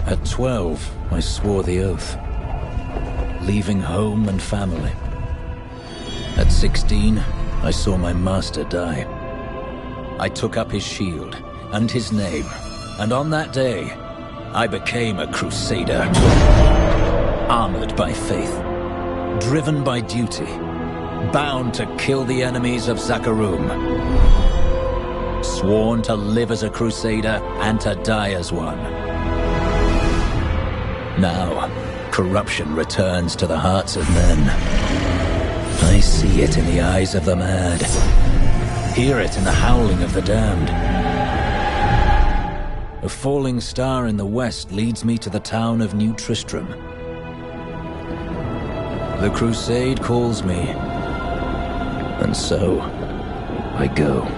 At 12, I swore the oath, leaving home and family. At 16, I saw my master die. I took up his shield and his name, and on that day, I became a Crusader. Armored by faith, driven by duty, bound to kill the enemies of Zakarum. Sworn to live as a Crusader and to die as one. Now, corruption returns to the hearts of men. I see it in the eyes of the mad. Hear it in the howling of the damned. A falling star in the west leads me to the town of New Tristram. The crusade calls me, and so I go.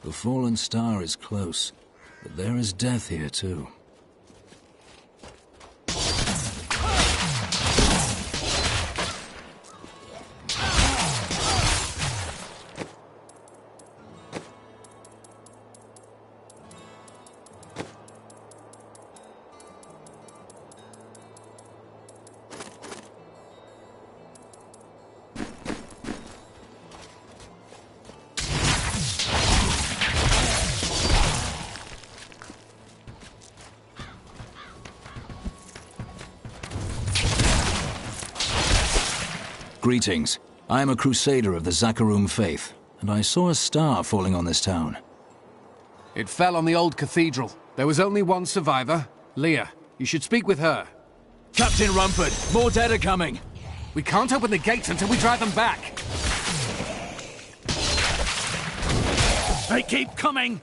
The fallen star is close, but there is death here too. Greetings. I am a Crusader of the Zakarum faith, and I saw a star falling on this town. It fell on the old cathedral. There was only one survivor, Leah. You should speak with her. Captain Rumford, more dead are coming. We can't open the gates until we drive them back. They keep coming!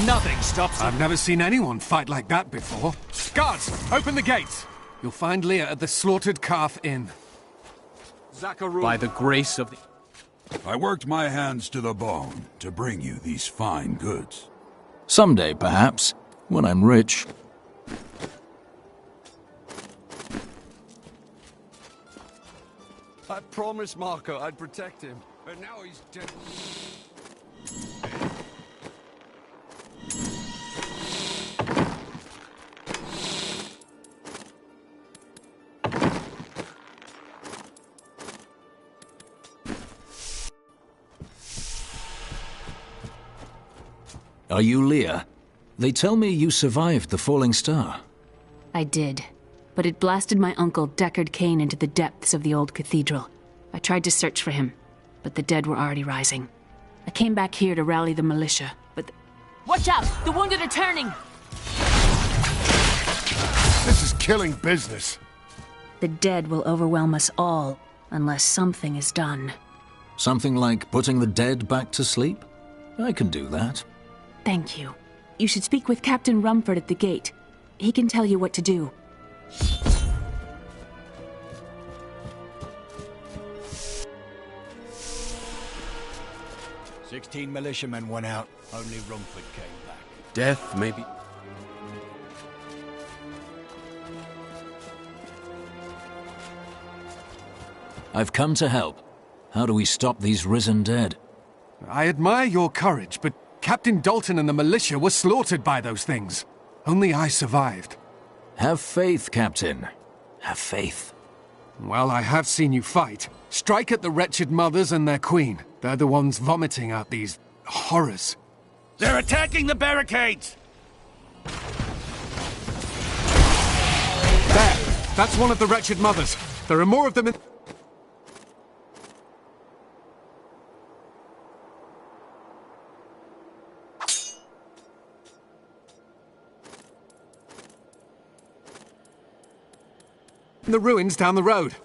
Nothing stops them. I've never seen anyone fight like that before. Guards, open the gates! You'll find Leah at the Slaughtered Calf Inn. Zakarum. By the grace of the... I worked my hands to the bone to bring you these fine goods. Someday, perhaps, when I'm rich. I promised Marco I'd protect him, but now he's dead. Are you Leah? They tell me you survived the falling star. I did, but it blasted my uncle Deckard Cain into the depths of the old cathedral. I tried to search for him, but the dead were already rising. I came back here to rally the militia, but... Watch out! The wounded are turning! This is killing business. The dead will overwhelm us all, unless something is done. Something like putting the dead back to sleep? I can do that. Thank you. You should speak with Captain Rumford at the gate. He can tell you what to do. "16 militiamen went out. Only Rumford came back." Death, maybe. I've come to help. How do we stop these risen dead? I admire your courage, but Captain Dalton and the militia were slaughtered by those things. Only I survived. Have faith, Captain. Have faith. Well, I have seen you fight. Strike at the wretched mothers and their queen. They're the ones vomiting out these horrors. They're attacking the barricades! There! That's one of the wretched mothers. There are more of them in... the ruins down the road.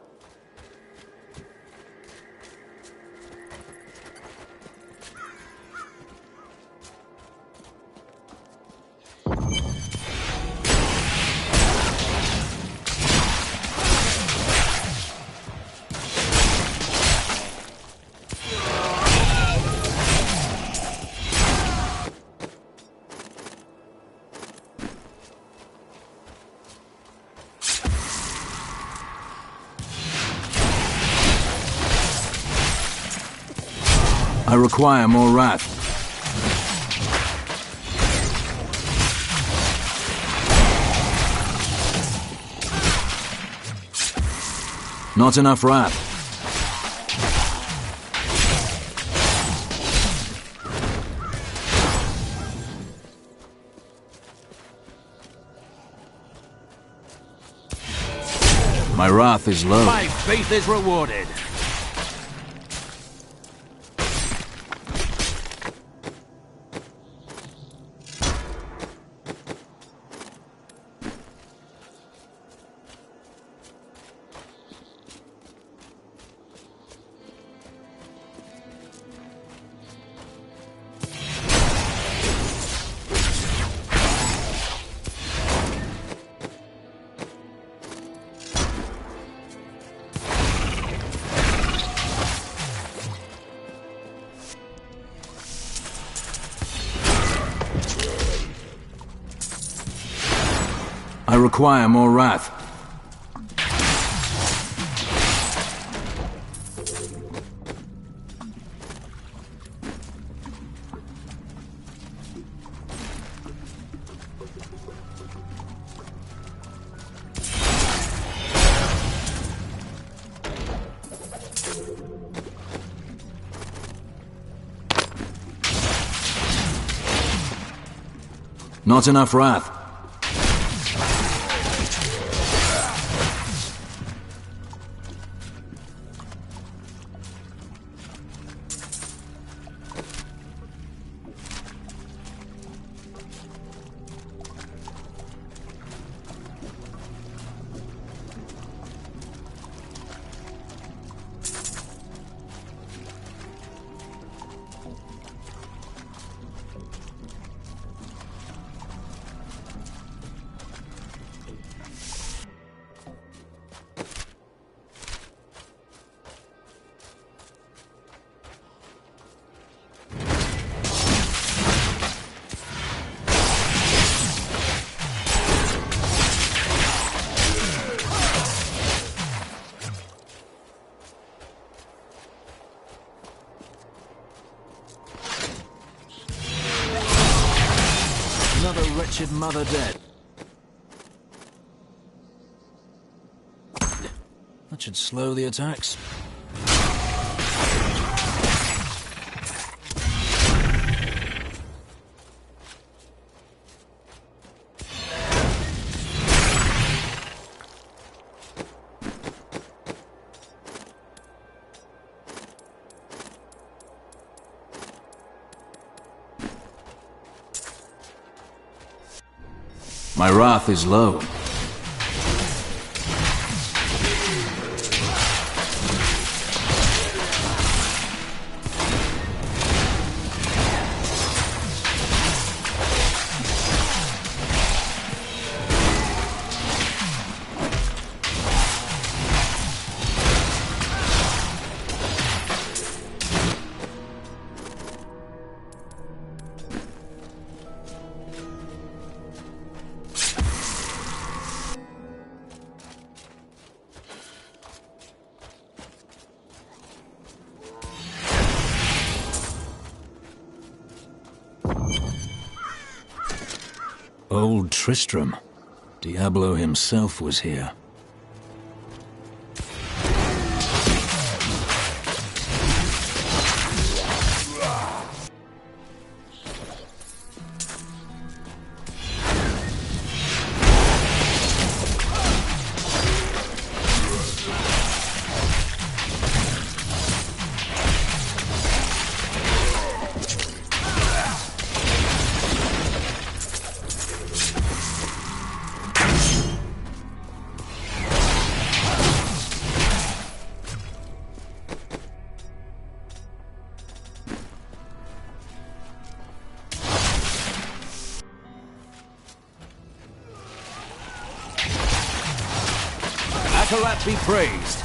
I require more wrath. Not enough wrath. My wrath is low. My faith is rewarded. I require more wrath. Not enough wrath. Another wretched mother dead. That should slow the attacks. My wrath is low. Old Tristram. Diablo himself was here. Akarat be praised.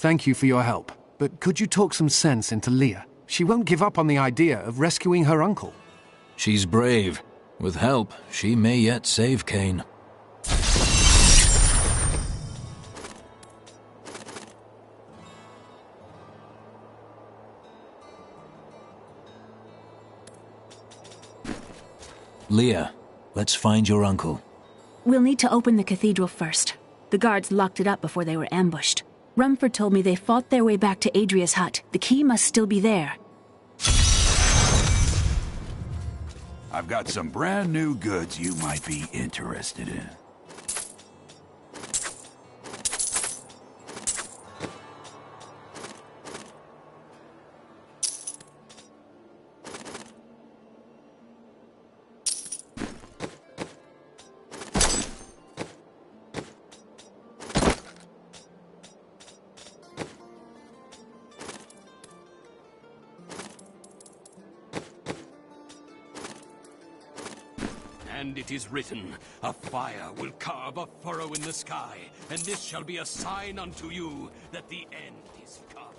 thank you for your help. But could you talk some sense into Leah? She won't give up on the idea of rescuing her uncle. She's brave. With help, she may yet save Cain. Leah, let's find your uncle. We'll need to open the cathedral first. The guards locked it up before they were ambushed. Rumford told me they fought their way back to Adria's hut. The key must still be there. I've got some brand new goods you might be interested in. And it is written, a fire will carve a furrow in the sky, and this shall be a sign unto you that the end is come.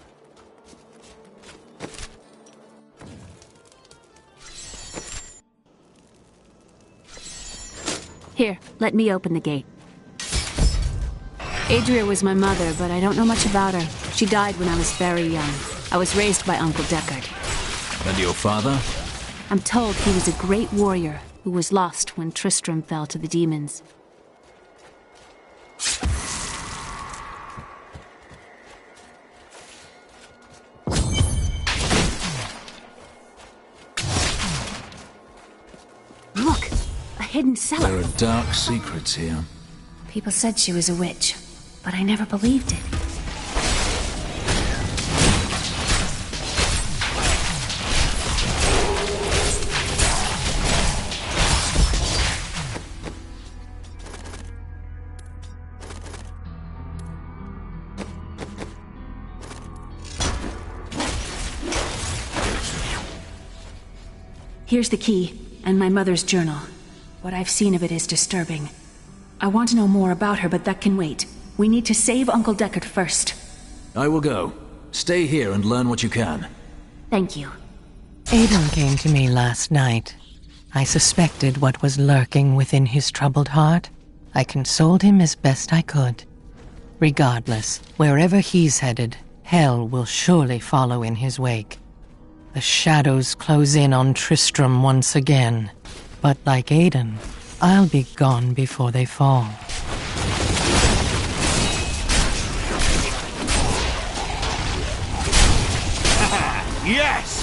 Here, let me open the gate. Adria was my mother, but I don't know much about her. She died when I was very young. I was raised by Uncle Deckard. And your father? I'm told he was a great warrior who was lost when Tristram fell to the demons. Look! A hidden cellar! There are dark secrets here. People said she was a witch, but I never believed it. Here's the key, and my mother's journal. What I've seen of it is disturbing. I want to know more about her, but that can wait. We need to save Uncle Deckard first. I will go. Stay here and learn what you can. Thank you. Aidan came to me last night. I suspected what was lurking within his troubled heart. I consoled him as best I could. Regardless, wherever he's headed, hell will surely follow in his wake. The shadows close in on Tristram once again. But like Aidan, I'll be gone before they fall. Yes!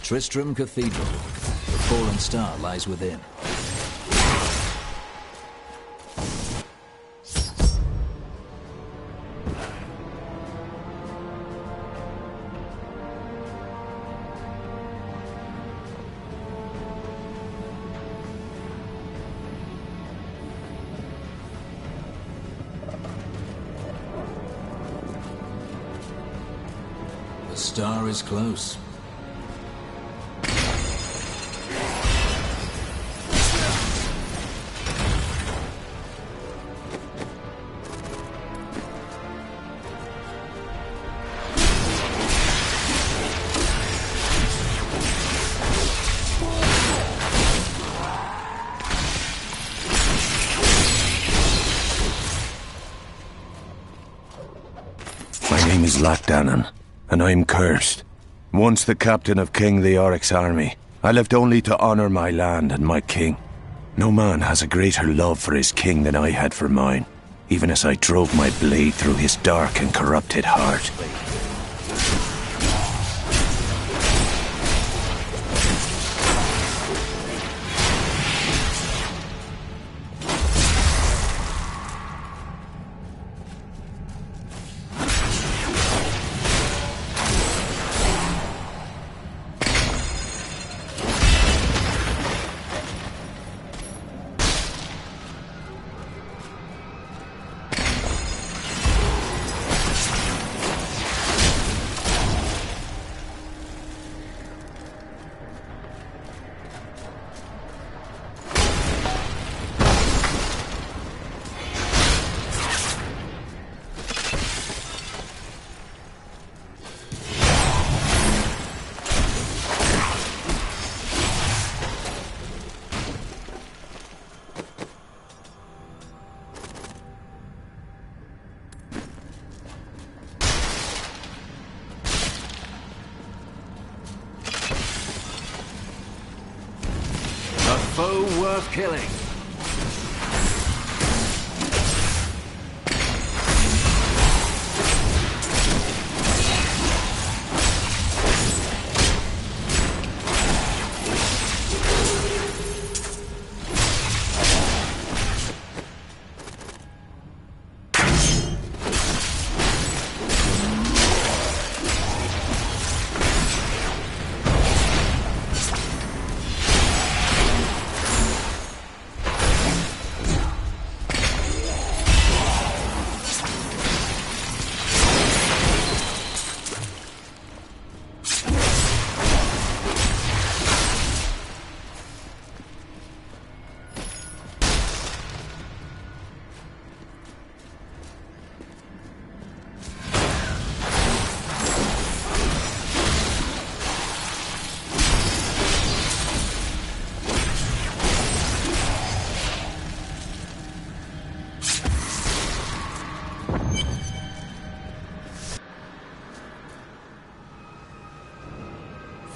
Tristram Cathedral. The fallen star lies within. The star is close. Black Danann, and I'm cursed. Once the captain of King Leoric's army, I left only to honor my land and my king. No man has a greater love for his king than I had for mine, even as I drove my blade through his dark and corrupted heart. Foe worth killing.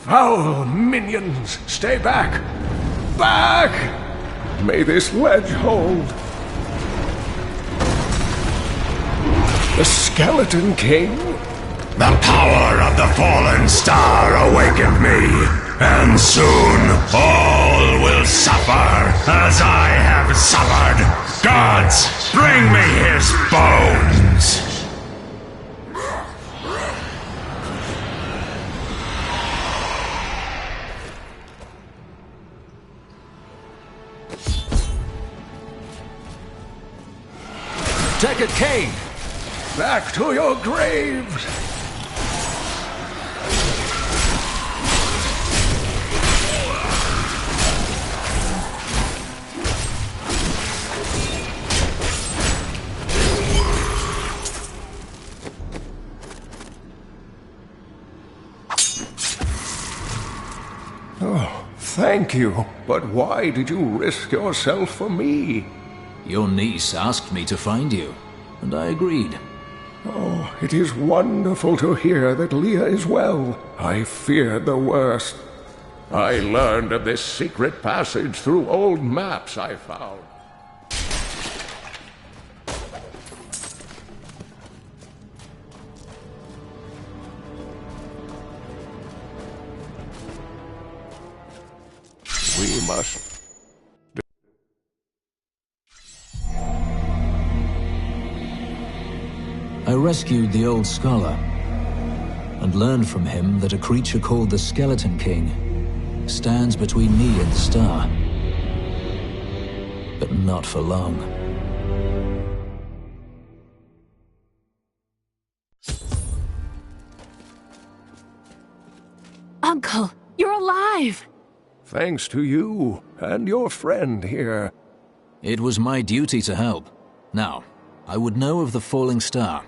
Foul minions, stay back! Back! May this ledge hold. The Skeleton King? The power of the fallen star awakened me, and soon all will suffer as I have suffered. Gods, bring me his bones! Deckard Cain! Back to your graves! Oh, thank you. But why did you risk yourself for me? Your niece asked me to find you, and I agreed. Oh, it is wonderful to hear that Leah is well. I feared the worst. I learned of this secret passage through old maps I found. We must... I rescued the old scholar, and learned from him that a creature called the Skeleton King stands between me and the star. But not for long. Uncle, you're alive! Thanks to you and your friend here. It was my duty to help. Now, I would know of the falling star.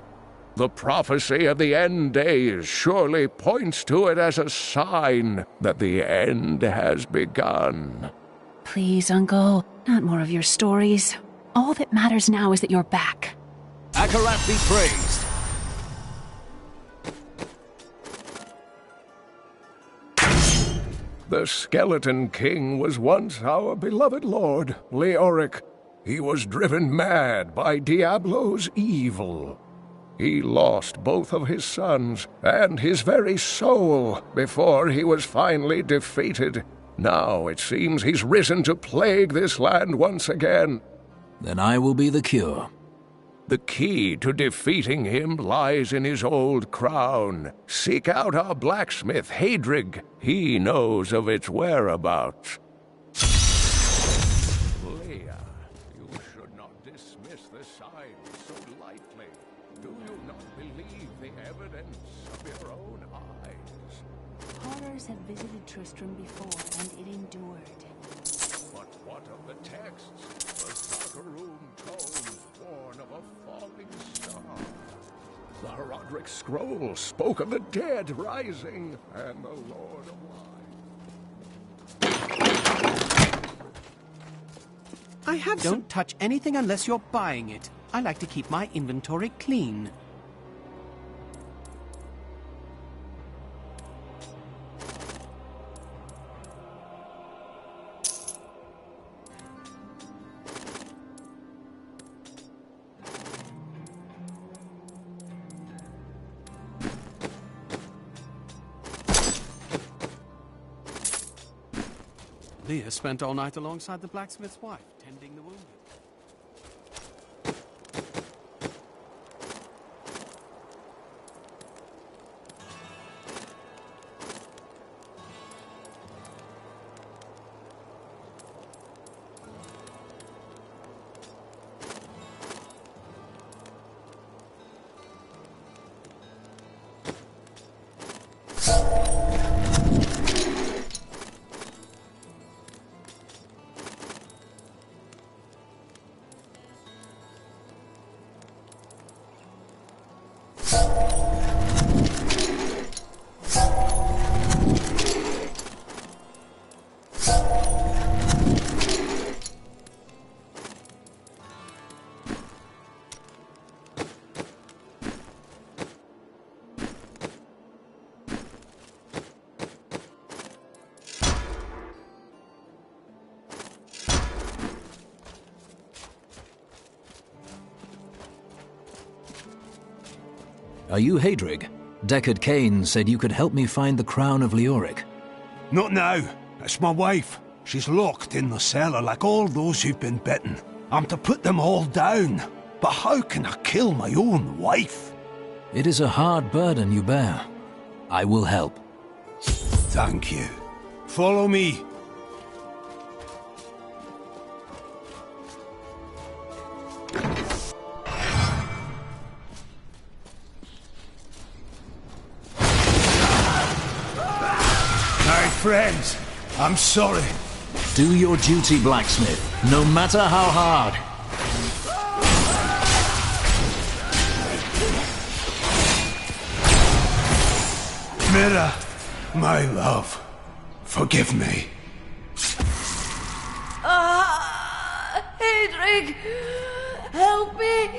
The prophecy of the end days surely points to it as a sign that the end has begun. Please, Uncle, not more of your stories. All that matters now is that you're back. Akarat be praised. The Skeleton King was once our beloved lord, Leoric. He was driven mad by Diablo's evil. He lost both of his sons and his very soul before he was finally defeated. Now it seems he's risen to plague this land once again. Then I will be the cure. The key to defeating him lies in his old crown. Seek out our blacksmith, Hadrig. He knows of its whereabouts. Leia, you should not dismiss the signs so lightly. Do you not believe the evidence of your own eyes? Horrors have visited Tristram before, and it endured. But what of the texts? The Zakarum tomes born of a falling star. The Herodric scroll spoke of the dead rising, and the Lord of Light. I have Don't touch anything unless you're buying it. I like to keep my inventory clean. Leah spent all night alongside the blacksmith's wife, tending the wounded. Are you Hadrig? Deckard Cain said you could help me find the crown of Leoric. Not now. It's my wife. She's locked in the cellar like all those who've been bitten. I'm to put them all down. But how can I kill my own wife? It is a hard burden you bear. I will help. Thank you. Follow me. Friends, I'm sorry. Do your duty, blacksmith, no matter how hard. Mira, my love, forgive me. Hadrig, help me.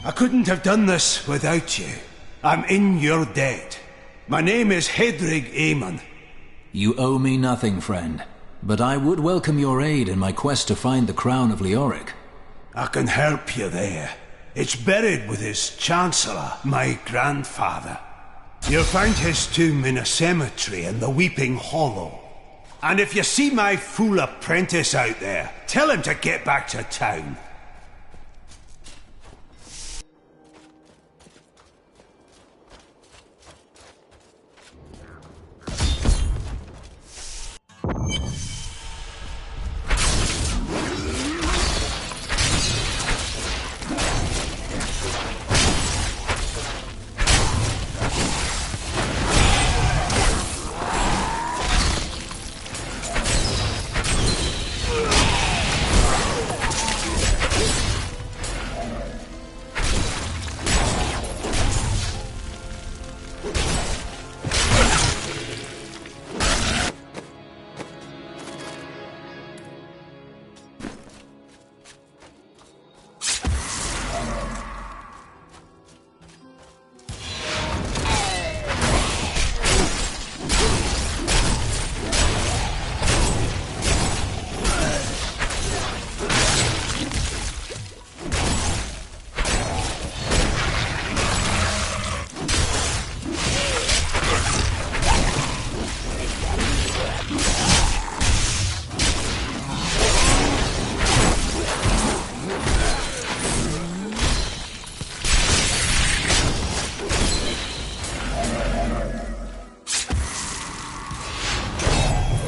I couldn't have done this without you. I'm in your debt. My name is Hadrig Aemon. You owe me nothing, friend. But I would welcome your aid in my quest to find the crown of Leoric. I can help you there. It's buried with his Chancellor, my grandfather. You'll find his tomb in a cemetery in the Weeping Hollow. And if you see my fool apprentice out there, tell him to get back to town.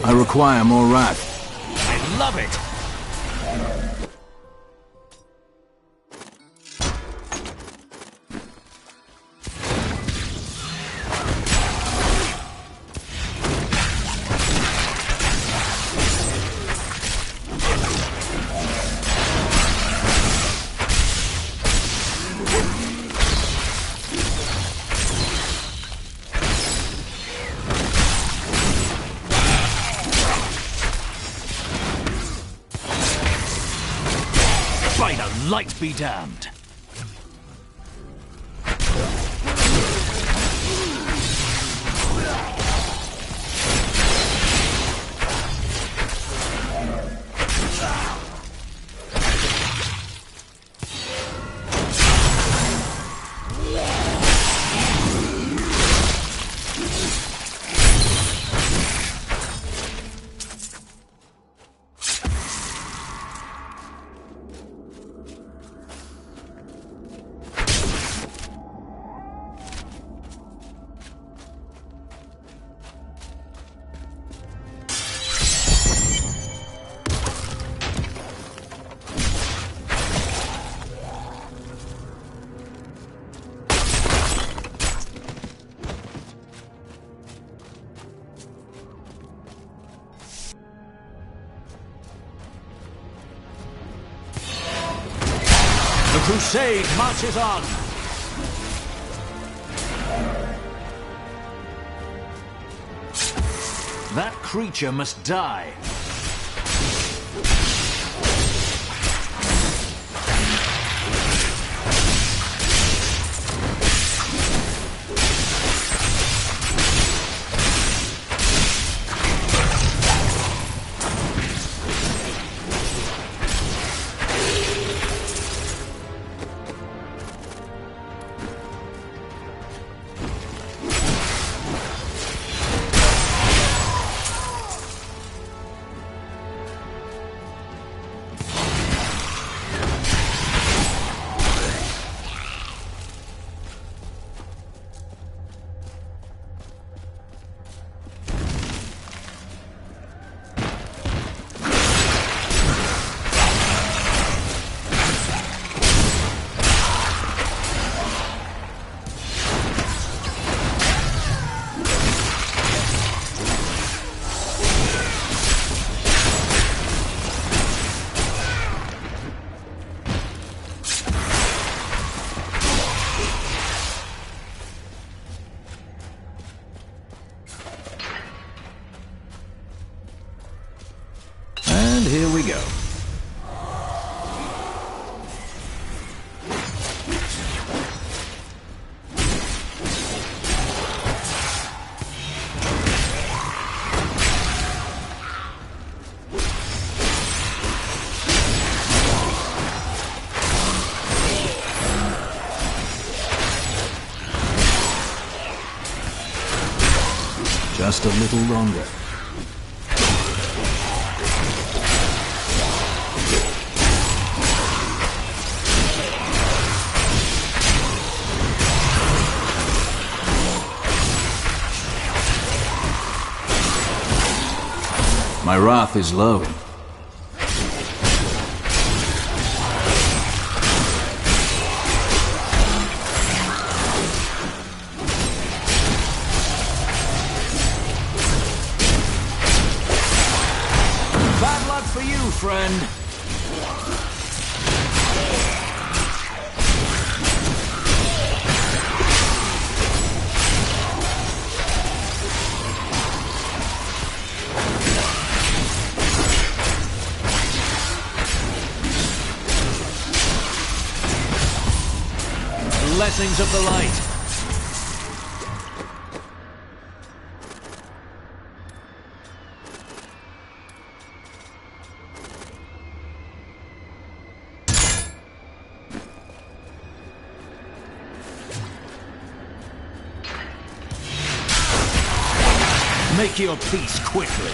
I require more wrath. I love it! By the light be damned! The crusade marches on! That creature must die. And here we go. Just a little longer. My wrath is low. Bad luck for you, friend. Blessings of the light. Make your peace quickly.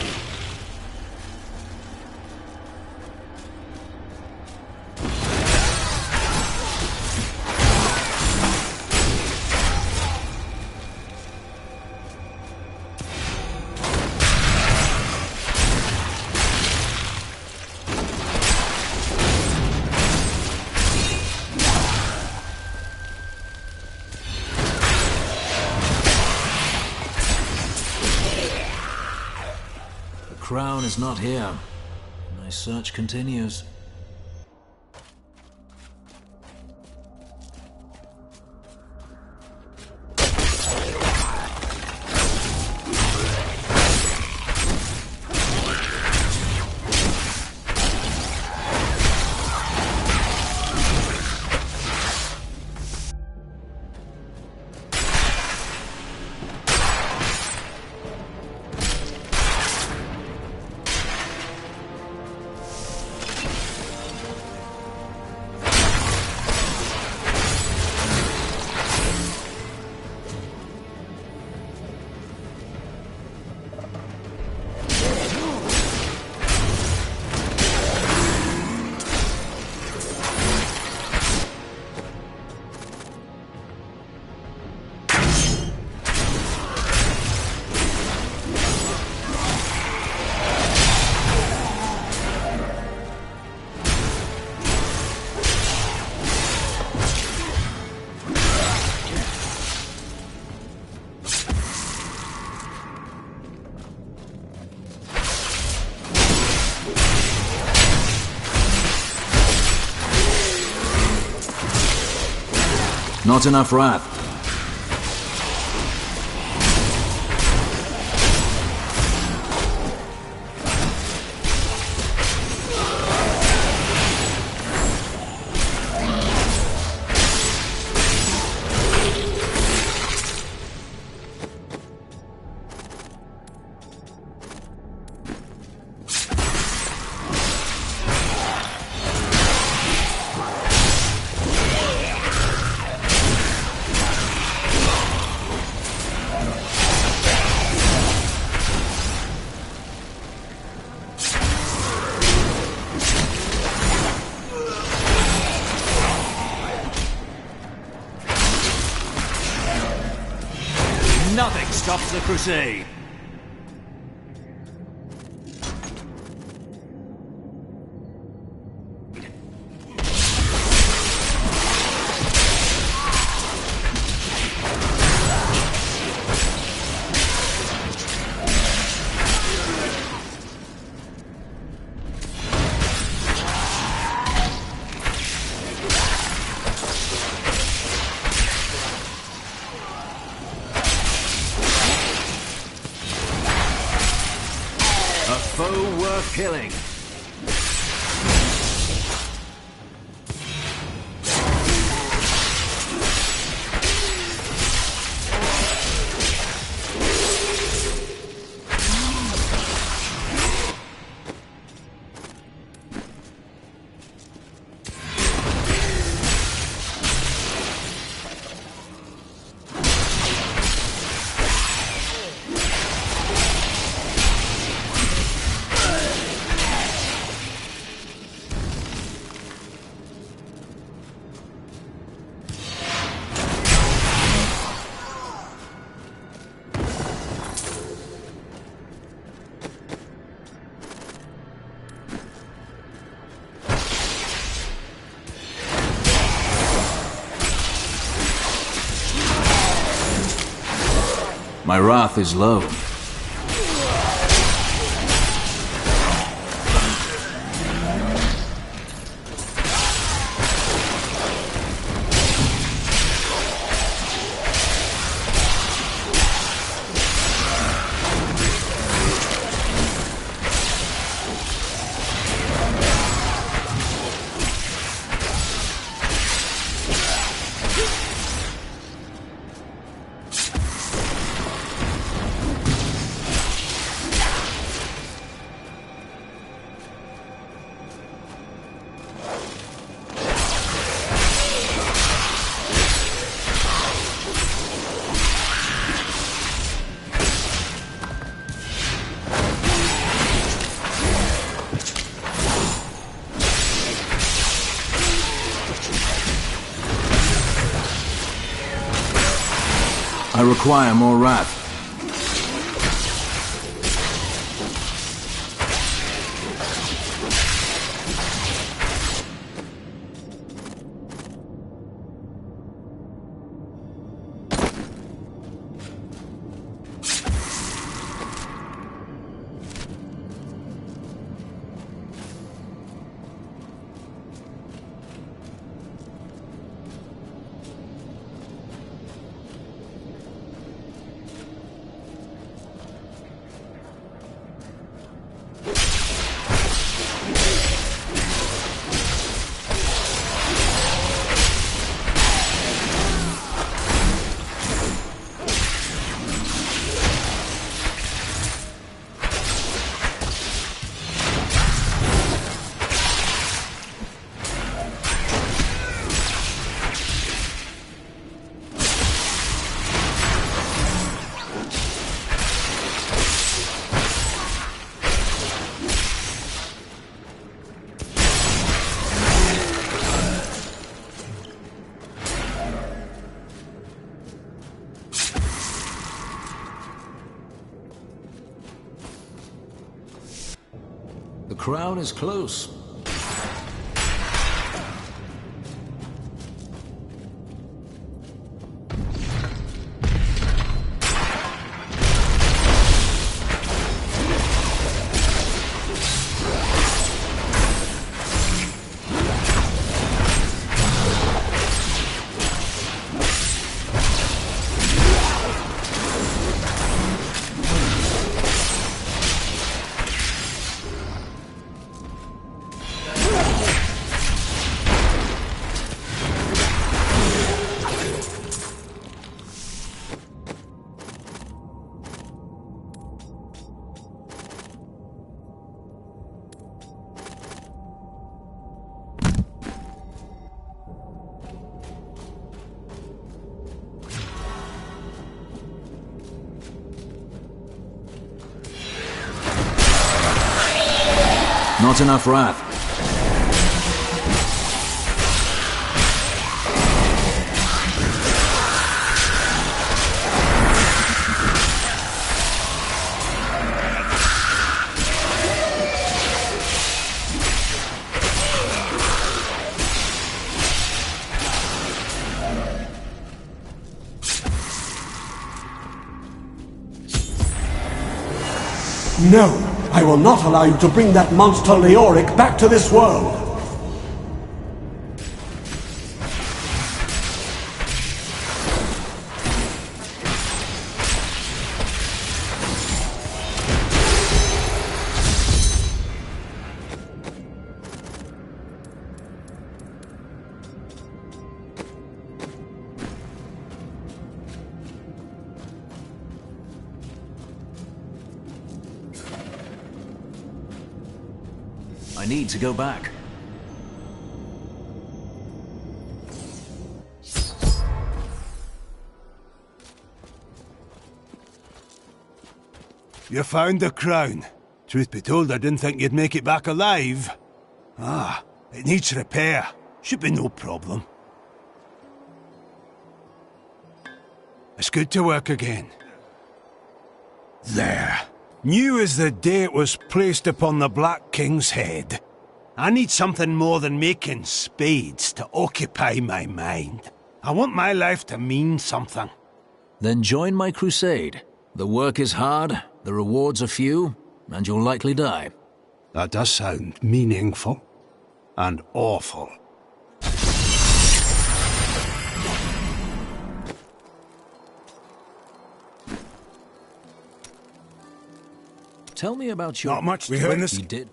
crown is not here. My search continues. Not enough wrath. Nothing stops the crusade. A foe worth killing. My wrath is low. I require more wrath. crown is close. Not enough wrath. No! I will not allow you to bring that monster Leoric back to this world! I need to go back. You found the crown. Truth be told, I didn't think you'd make it back alive. Ah, it needs repair. Should be no problem. It's good to work again. There. New as the day it was placed upon the Black King's head. I need something more than making spades to occupy my mind. I want my life to mean something. Then join my crusade. The work is hard, the rewards are few, and you'll likely die. That does sound meaningful. And awful. Tell me about your... Not much to witness. You did.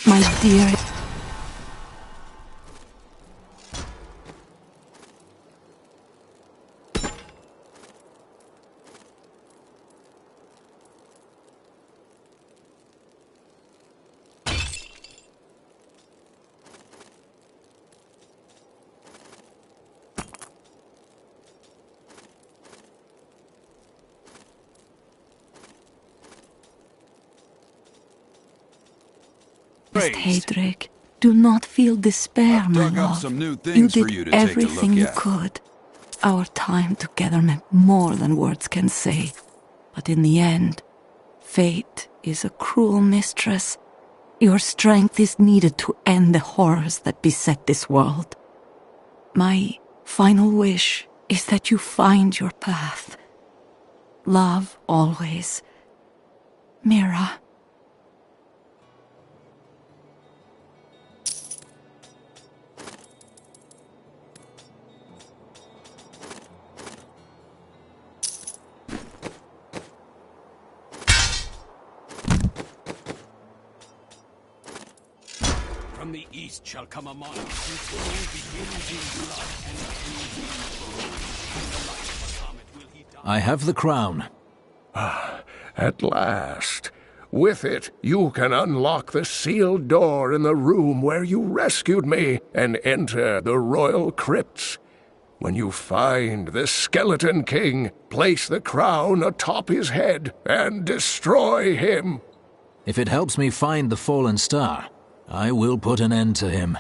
My dear... Heydrich, do not feel despair, my love. Some new You things did for you to take a everything look you at. could. Our time together meant more than words can say. But in the end, fate is a cruel mistress. Your strength is needed to end the horrors that beset this world. My final wish is that you find your path. Love always. Mira. From From the east shall come a monarch whose rule begins in blood and ends in gold. In the light of Muhammad will he die. I have the crown. At last. With it, you can unlock the sealed door in the room where you rescued me and enter the royal crypts. When you find the Skeleton King, place the crown atop his head and destroy him. If it helps me find the fallen star, I will put an end to him.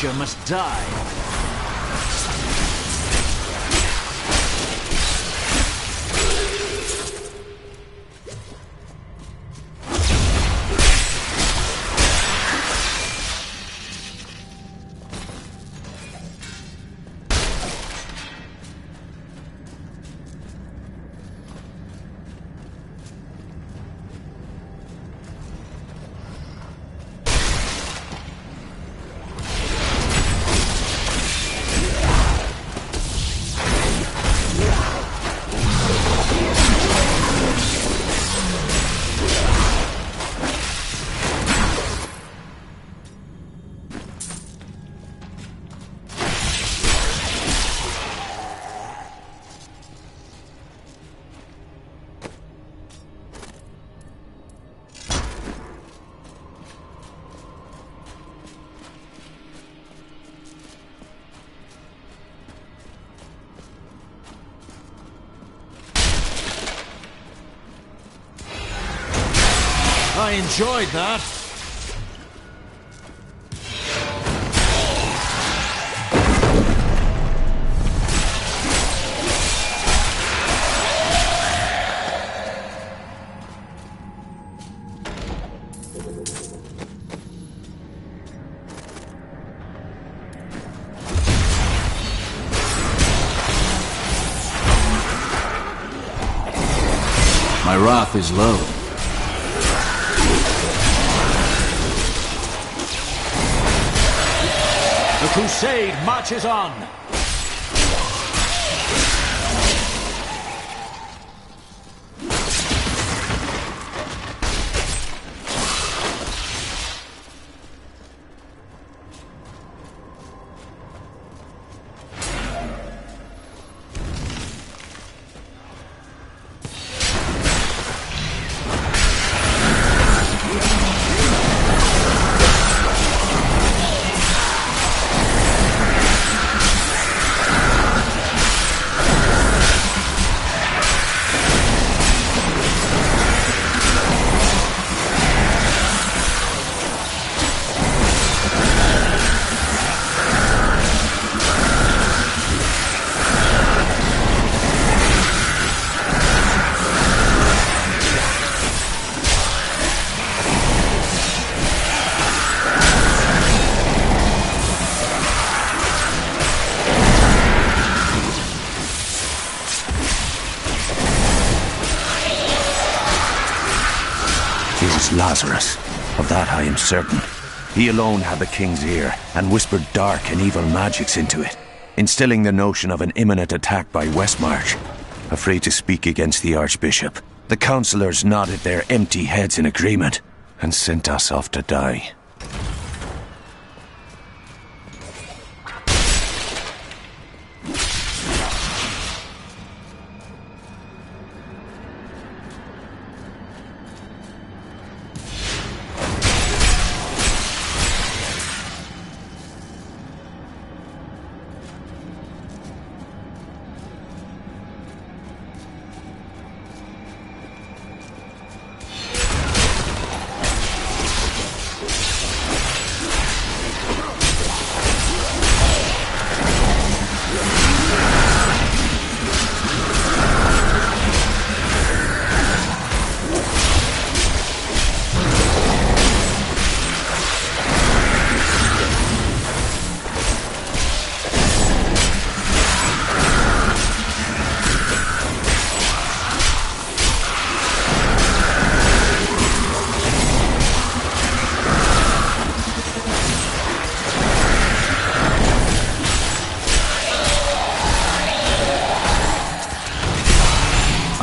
creature must die. I enjoyed that. My wrath is low. The crusade marches on! It was Lazarus. Of that I am certain. He alone had the king's ear, and whispered dark and evil magics into it, instilling the notion of an imminent attack by Westmarch. Afraid to speak against the Archbishop, the councillors nodded their empty heads in agreement, and sent us off to die.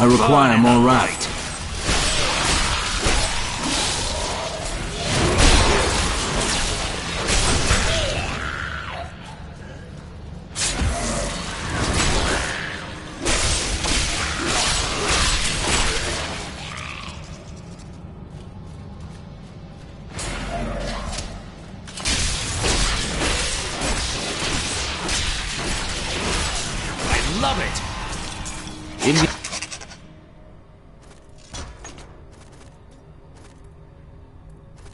I require more raft. Love it!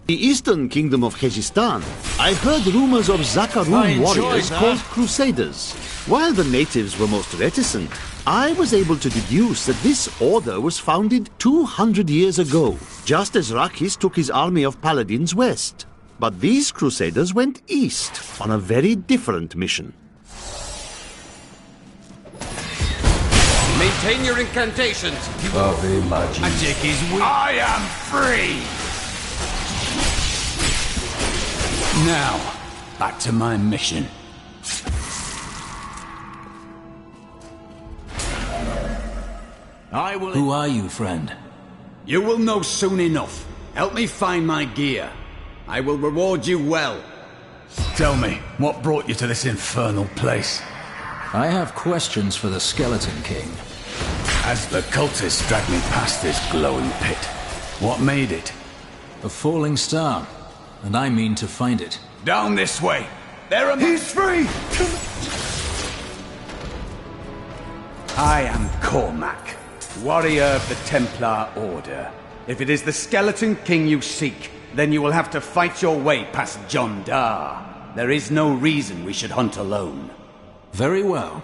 The eastern kingdom of Khezistan, I heard rumors of Zakarum warriors called Crusaders. While the natives were most reticent, I was able to deduce that this order was founded 200 years ago, just as Rakis took his army of paladins west. But these Crusaders went east on a very different mission. Maintain your incantations. Magic is weak. I am free! Now, back to my mission. Who are you, friend? You will know soon enough. Help me find my gear. I will reward you well. Tell me, what brought you to this infernal place? I have questions for the Skeleton King. As the cultists dragged me past this glowing pit, what made it? A falling star, and I mean to find it. Down this way. There am He's free! I am Cormac, warrior of the Templar Order. If it is the Skeleton King you seek, then you will have to fight your way past John Dar. There is no reason we should hunt alone. Very well.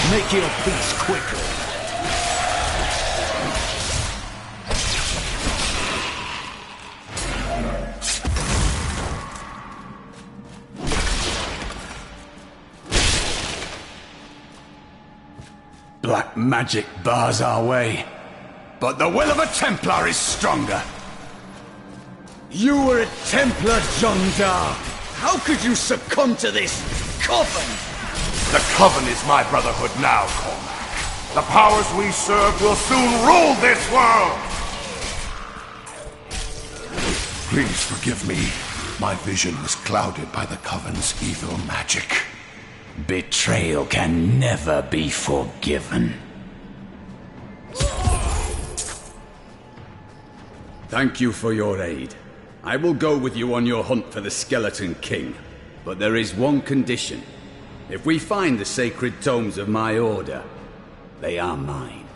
Make your peace quicker. Black magic bars our way, but the will of a Templar is stronger. You were a Templar, John Dar. How could you succumb to this coven? The Coven is my brotherhood now, Cormac. The powers we serve will soon rule this world! Please forgive me. My vision was clouded by the Coven's evil magic. Betrayal can never be forgiven. Thank you for your aid. I will go with you on your hunt for the Skeleton King. But there is one condition. If we find the sacred tomes of my order, they are mine.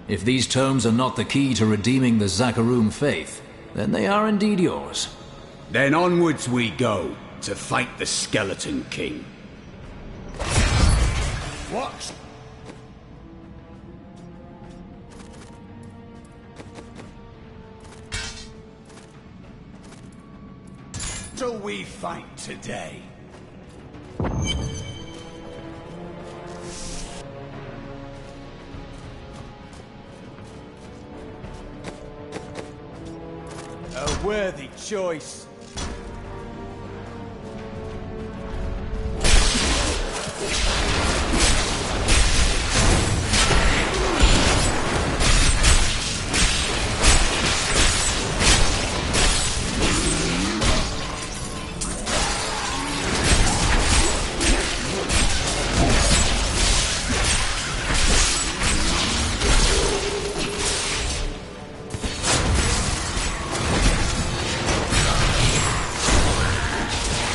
If these tomes are not the key to redeeming the Zakarum faith, then they are indeed yours. Then onwards we go, to fight the Skeleton King. What? Shall we fight today? worthy choice.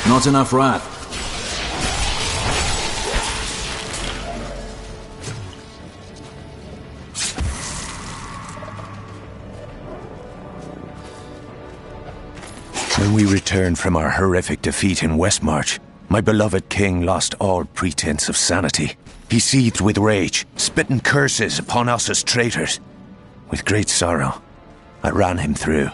Not enough rat. When we returned from our horrific defeat in Westmarch, my beloved king lost all pretense of sanity. He seethed with rage, spitting curses upon us as traitors. With great sorrow, I ran him through.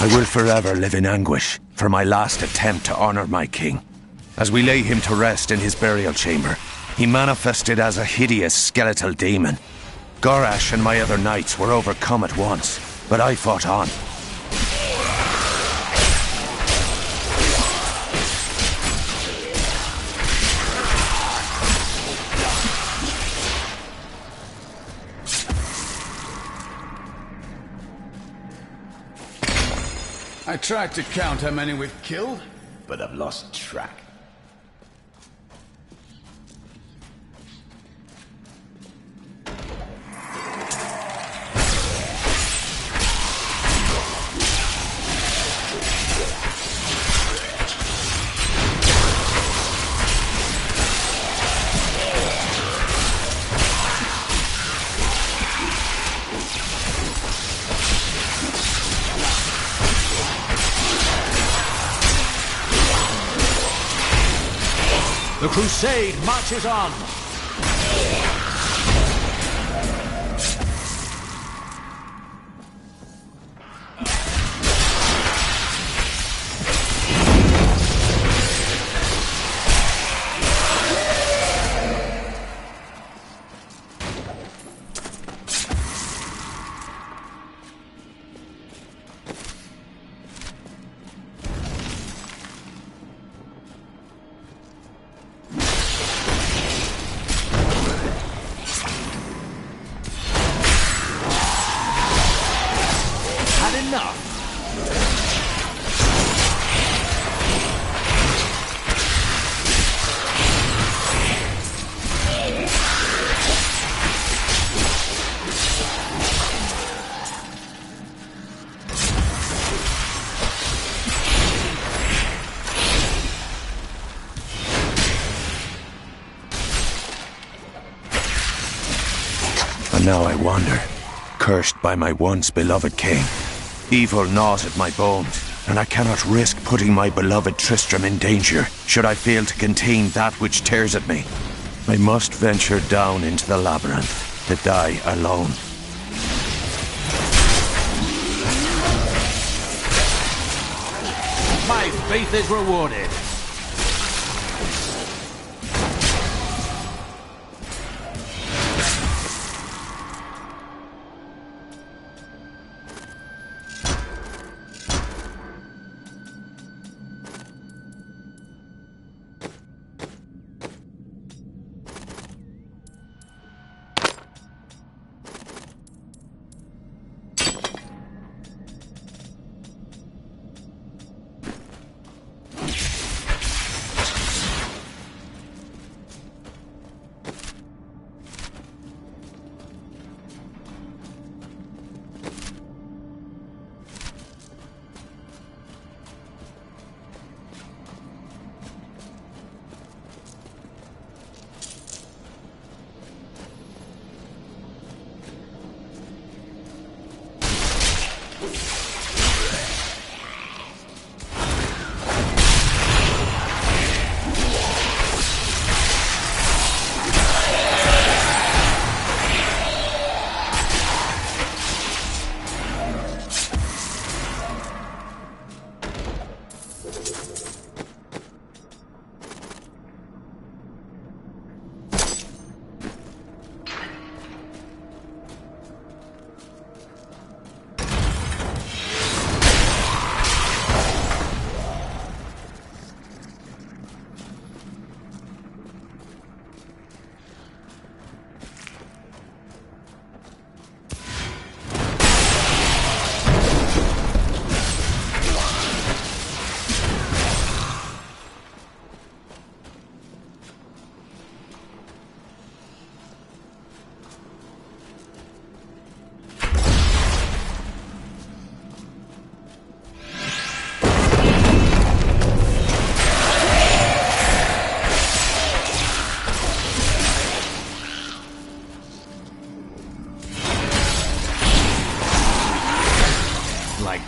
I will forever live in anguish for my last attempt to honor my king. As we lay him to rest in his burial chamber, he manifested as a hideous skeletal demon. Gorash and my other knights were overcome at once, but I fought on. I tried to count how many we've killed, but I've lost track. The crusade marches on! And now I wander, cursed by my once beloved king. Evil gnaws at my bones, and I cannot risk putting my beloved Tristram in danger, should I fail to contain that which tears at me. I must venture down into the labyrinth, to die alone. My faith is rewarded.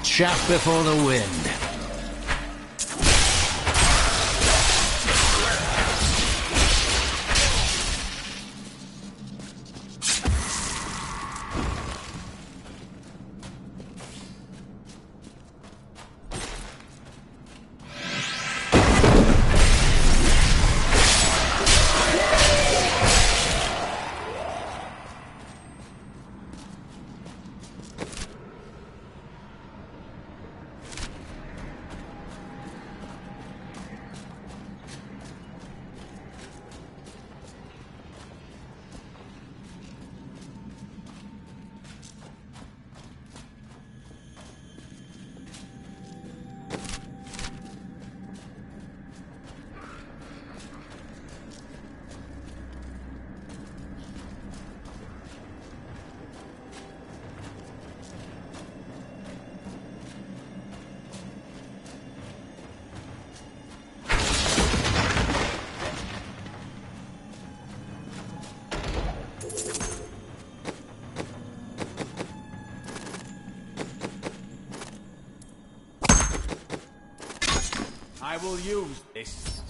Chaff before the wind. I will use this.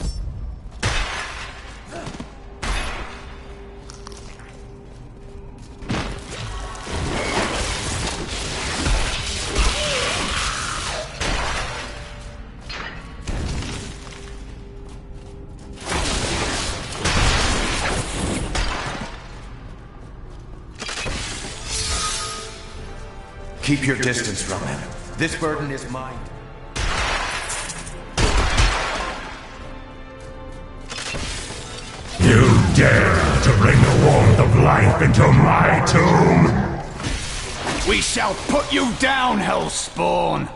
Keep your distance from him. This burden is mine. You dare to bring the warmth of life into my tomb? We shall put you down, Hellspawn!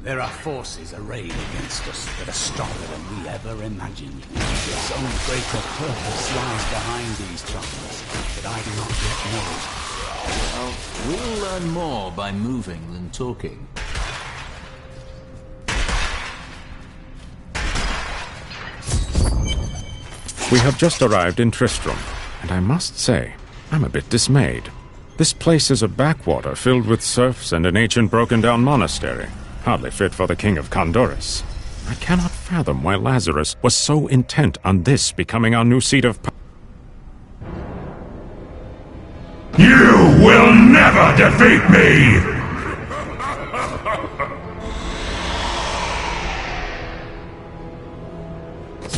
There are forces arrayed against us that are stronger than we ever imagined. Some greater purpose lies behind these troubles that I do not yet know. Well, we'll learn more by moving than talking. We have just arrived in Tristram, and I must say, I'm a bit dismayed. This place is a backwater filled with serfs and an ancient broken-down monastery, hardly fit for the King of Condorus. I cannot fathom why Lazarus was so intent on this becoming our new seat of power. You will never defeat me!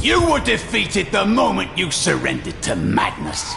You were defeated the moment you surrendered to madness.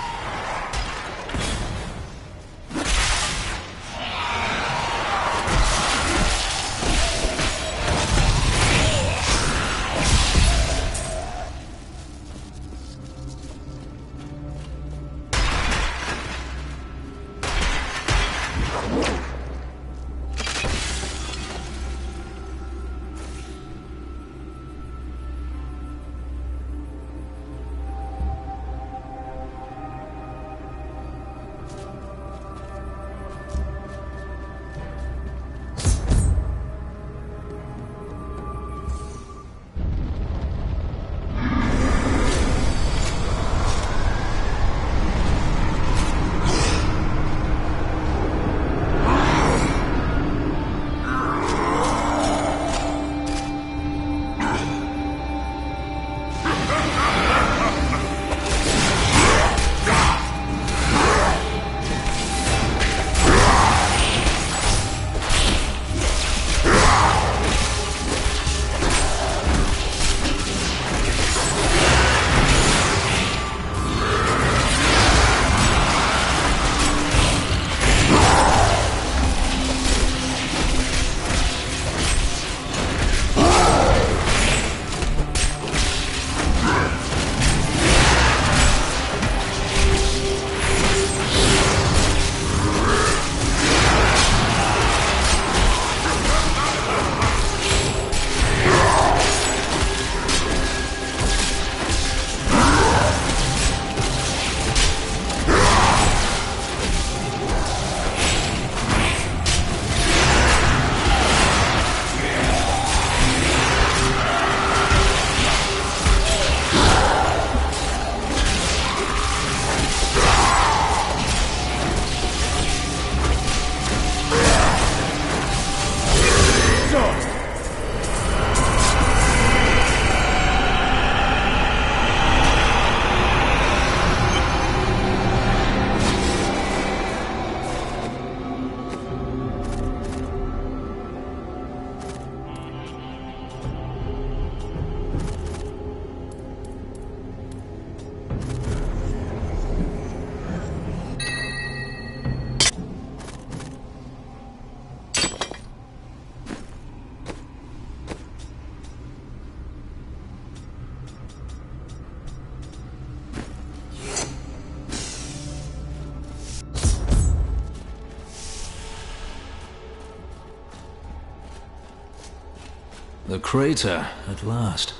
The crater, at last.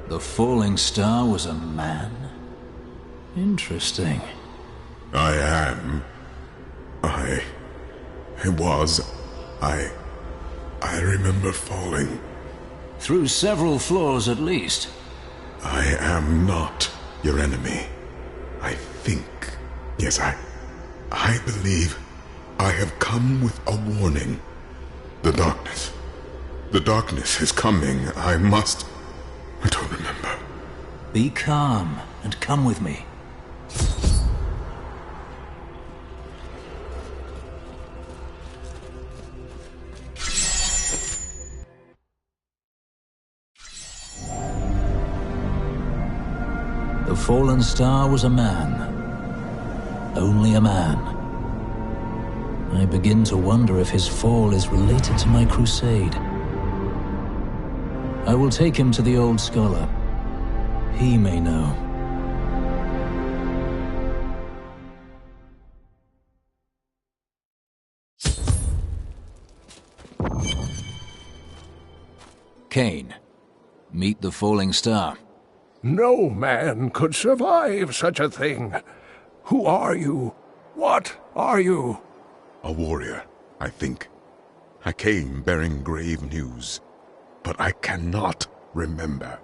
The falling star was a man? Interesting. I am. I remember falling. Through several floors at least. I am not your enemy. I think. Yes, I believe I have come with a warning. The darkness. The darkness is coming. I don't remember. Be calm and come with me. The fallen star was a man. Only a man. I begin to wonder if his fall is related to my crusade. I will take him to the old scholar. He may know. Cain, meet the falling star. No man could survive such a thing. Who are you? What are you? A warrior, I think. I came bearing grave news, but I cannot remember.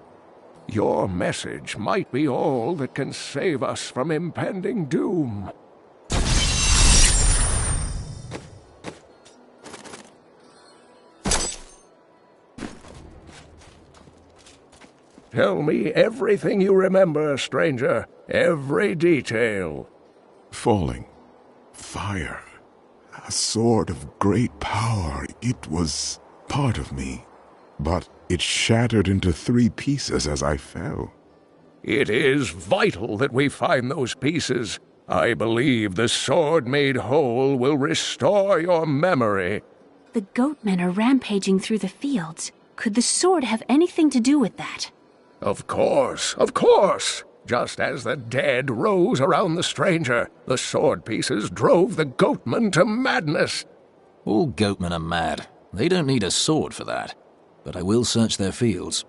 Your message might be all that can save us from impending doom. Tell me everything you remember, stranger. Every detail. Falling. Fire. A sword of great power. It was part of me. But it shattered into 3 pieces as I fell. It is vital that we find those pieces. I believe the sword made whole will restore your memory. The goatmen are rampaging through the fields. Could the sword have anything to do with that? Of course, of course! Just as the dead rose around the stranger, the sword pieces drove the goatmen to madness. All goatmen are mad. They don't need a sword for that. But I will search their fields.